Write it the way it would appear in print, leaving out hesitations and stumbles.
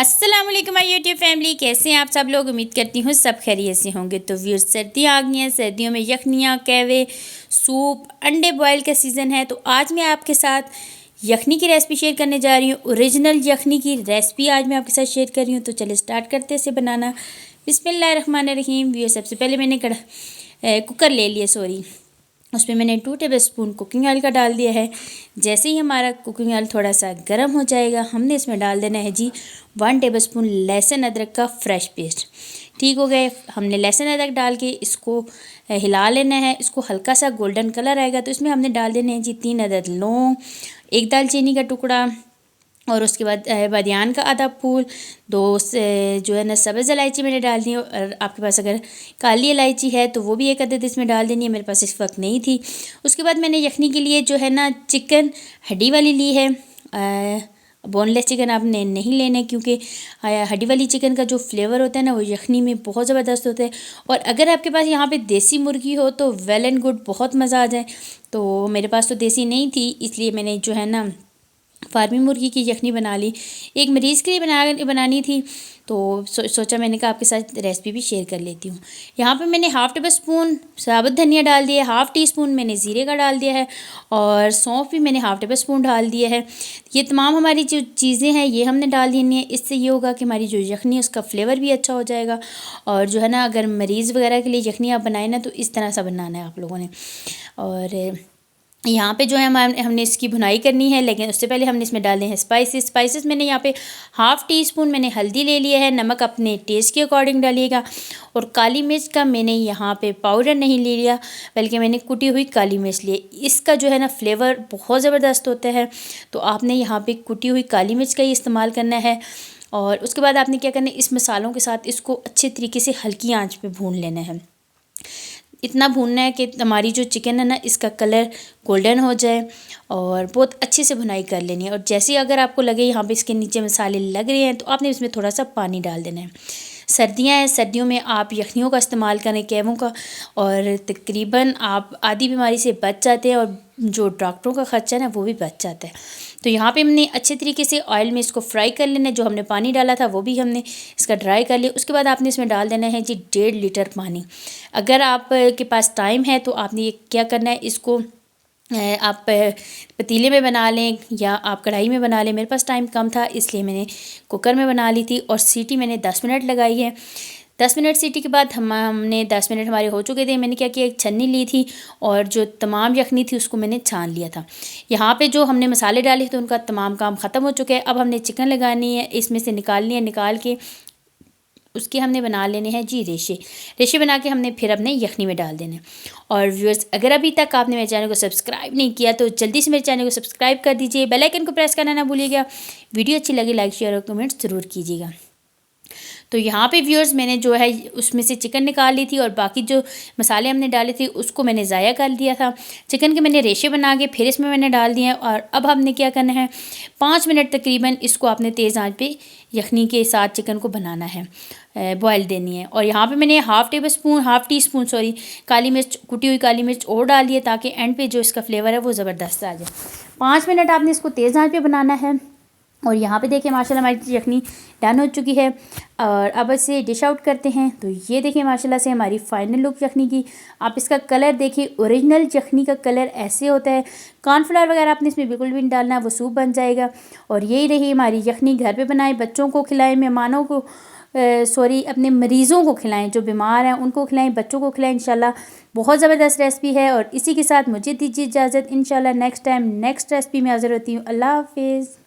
अस्सलाम वालेकुम my YouTube family, कैसे हैं आप सब लोग। उम्मीद करती हूँ सब खैरियत से होंगे। तो व्यूअर्स, सर्दियाँ आ गई हैं। सर्दियों में यखनियाँ, कहवे, सूप, अंडे बॉयल का सीज़न है। तो आज मैं आपके साथ यखनी की रेसिपी शेयर करने जा रही हूँ। ओरिजिनल यखनी की रेसिपी आज मैं आपके साथ शेयर कर रही हूँ। तो चलिए स्टार्ट करते हैं इसे बनाना। बिस्मिल्लाहिर्रहमानिर्रहीम। व्यूअर्स, सबसे पहले मैंने कुकर ले लिया, उसमें मैंने 2 टेबलस्पून कुकिंग ऑयल का डाल दिया है। जैसे ही हमारा कुकिंग ऑयल थोड़ा सा गर्म हो जाएगा, हमने इसमें डाल देना है जी 1 टेबलस्पून लहसुन अदरक का फ्रेश पेस्ट। ठीक हो गए। हमने लहसुन अदरक डाल के इसको हिला लेना है। इसको हल्का सा गोल्डन कलर आएगा तो इसमें हमने डाल देने हैं जी 3 अदद लौंग, 1 दालचीनी का टुकड़ा, और उसके बाद बादियान का आधा फूल, 2 जो है ना सब्ज़ इलायची मैंने डाल दी है। और आपके पास अगर काली इलायची है तो वो भी 1 अदद इसमें डाल देनी है। मेरे पास इस वक्त नहीं थी। उसके बाद मैंने यखनी के लिए जो है ना चिकन हड्डी वाली ली है। बोनलेस चिकन आपने नहीं लेना, क्योंकि हड्डी वाली चिकन का जो फ्लेवर होता है ना वो यखनी में बहुत ज़बरदस्त होता है। और अगर आपके पास यहाँ पे देसी मुर्गी हो तो वेल एंड गुड, बहुत मज़ा आ जाए। तो मेरे पास तो देसी नहीं थी, इसलिए मैंने जो है ना फार्मी मुर्गी की यखनी बना ली। एक मरीज़ के लिए बनानी थी, तो सोचा मैंने कहा आपके साथ रेसिपी भी शेयर कर लेती हूँ। यहाँ पे मैंने 1/2 टेबलस्पून साबुत धनिया डाल दिया है, 1/2 टीस्पून मैंने ज़ीरे का डाल दिया है, और सौंफ भी मैंने 1/2 टेबलस्पून डाल दिया है। ये तमाम हमारी जो चीज़ें हैं ये हमने डाल देनी है। इससे ये होगा कि हमारी जो यखनी है उसका फ्लेवर भी अच्छा हो जाएगा। और जो है ना, अगर मरीज़ वगैरह के लिए यखनी आप बनाए ना तो इस तरह सा बनाना है आप लोगों ने। और यहाँ पे जो है हमने इसकी भुनाई करनी है, लेकिन उससे पहले हमने इसमें डालने हैं स्पाइसेस। मैंने यहाँ पे 1/2 टीस्पून मैंने हल्दी ले लिया है। नमक अपने टेस्ट के अकॉर्डिंग डालिएगा। और काली मिर्च का मैंने यहाँ पे पाउडर नहीं ले लिया, बल्कि मैंने कुटी हुई काली मिर्च ली। इसका जो है ना फ्लेवर बहुत ज़बरदस्त होता है, तो आपने यहाँ पे कुटी हुई काली मिर्च का ही इस्तेमाल करना है। और उसके बाद आपने क्या करना है, इस मसालों के साथ इसको अच्छे तरीके से हल्की आँच पर भून लेना है। इतना भूनना है कि हमारी जो चिकन है ना इसका कलर गोल्डन हो जाए, और बहुत अच्छे से भुनाई कर लेनी है। और जैसे ही अगर आपको लगे यहाँ पे इसके नीचे मसाले लग रहे हैं तो आपने इसमें थोड़ा सा पानी डाल देना है। सर्दियाँ हैं, सर्दियों में आप यखनियों का इस्तेमाल करें, कैवों का, और तकरीबन आप आधी बीमारी से बच जाते हैं, और जो डॉक्टरों का ख़र्चा है ना वो भी बच जाता है। तो यहाँ पे हमने अच्छे तरीके से ऑयल में इसको फ्राई कर लेना है। जो हमने पानी डाला था वो भी हमने इसका ड्राई कर लिया। उसके बाद आपने इसमें डाल देना है जी 1.5 लीटर पानी। अगर आप के पास टाइम है तो आपने ये क्या करना है, इसको आप पतीले में बना लें या आप कढ़ाई में बना लें। मेरे पास टाइम कम था इसलिए मैंने कुकर में बना ली थी, और सीटी मैंने 10 मिनट लगाई है। 10 मिनट सीटी के बाद हमने 10 मिनट हमारे हो चुके थे। मैंने क्या किया, एक छन्नी ली थी और जो तमाम यखनी थी उसको मैंने छान लिया था। यहाँ पे जो हमने मसाले डाले थे उनका तमाम काम ख़त्म हो चुका है। अब हमने चिकन लगानी है, इसमें से निकालनी है। निकाल के उसके हमने बना लेने हैं जी रेशे बना के हमने फिर अपने यखनी में डाल देने। और व्यूअर्स, अगर अभी तक आपने मेरे चैनल को सब्सक्राइब नहीं किया तो जल्दी से मेरे चैनल को सब्सक्राइब कर दीजिए। बेल आइकन को प्रेस करना ना भूलिएगा। वीडियो अच्छी लगी लाइक शेयर और कमेंट्स ज़रूर कीजिएगा। तो यहाँ पे व्यूअर्स, मैंने जो है उसमें से चिकन निकाल ली थी, और बाकी जो मसाले हमने डाले थे उसको मैंने ज़ाया कर दिया था। चिकन के मैंने रेशे बना के फिर इसमें मैंने डाल दिए हैं। और अब हमने क्या करना है, 5 मिनट तकरीबन इसको आपने तेज़ आंच पे यखनी के साथ चिकन को बनाना है, बॉयल देनी है। और यहाँ पे मैंने 1/2 टीस्पून काली मिर्च, कुटी हुई काली मिर्च और डाल दिए, ताकि एंड पे जो इसका फ्लेवर है वो ज़बरदस्त आ जाए। 5 मिनट आपने इसको तेज़ आंच पे बनाना है। और यहाँ पे देखिए माशाल्लाह हमारी यखनी डन हो चुकी है। और अब इसे डिश आउट करते हैं। तो ये देखिए माशाल्लाह से हमारी फाइनल लुक यखनी की। आप इसका कलर देखिए, ओरिजिनल यखनी का कलर ऐसे होता है। कॉर्नफ्लावर वगैरह आपने इसमें बिल्कुल भी नहीं डालना है, वो सूप बन जाएगा। और यही रही हमारी यखनी। घर पे बनाएं, बच्चों को खिलाएं, मेहमानों को अपने मरीज़ों को खिलाएं, जो बीमार हैं उनको खिलाएं, बच्चों को खिलाएं। इंशाल्लाह बहुत ज़बरदस्त रेसिपी है। और इसी के साथ मुझे दीजिए इजाज़त। इंशाल्लाह नेक्स्ट टाइम नेक्स्ट रेसिपी में हाज़िर होती हूँ। अल्लाह हाफिज़।